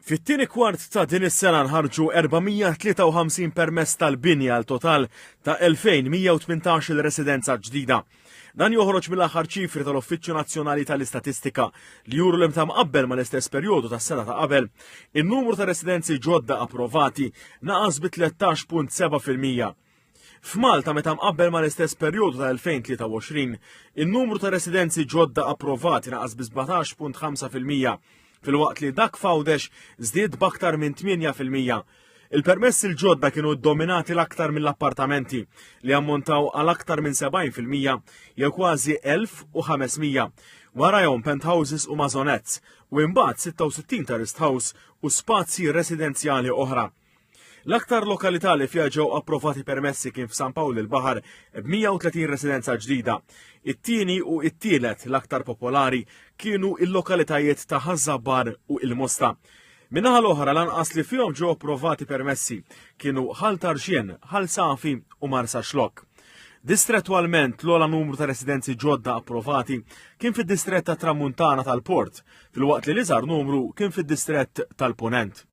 Fit-tieni kwart ta' din is-sena nħarġu 453 permess tal-binja għal total ta' 2118 residenza ġdida. Dan joħroġ mill-aħħar ċifri tal-Uffiċċju Nazzjonali tal-Istatistika li juru li meta mqabbel mal-istess perjodu tas-sena ta' qabel, in-numru ta' residenzi ġodda approvati naqas bi 13.7%. F'Malta meta mqabbel mal-istess perjodu ta' 2023, in-numru ta' residenzi ġodda approvati naqas bi 17.5%. Fil-waqt li dak f'Għawdex żdied b'aktar minn 8%. Il-permessi l-ġodda kienu ddominati l-aktar mill-appartamenti li ammontaw għal aktar minn 70% jew kważi 1500. Warahom penthouses u mażonettes u imbagħad 66 ta' rest house u spazji residenzjali oħra. L-aktar lokalità li fiha ġew approvati permessi kien f'San Pawl il-Baħar b'130 residenza ġdida. It-tieni u it-tielet l-aktar popolari kienu il-lokalitajiet ta' Ħażabbar u il-Mosta. Min-naħa l-oħra lanqas li fihom ġew approvati permessi kienu Ħal Tarxien, Ħal Safi u Marsa Xlok. Distrettwalment l-ogħla numru ta' residenzi ġodda approvati kien fid-distrett ta' Tramuntana tal-Port, filwaqt li l-iżgħar numru kien fid-distrett tal-Punent.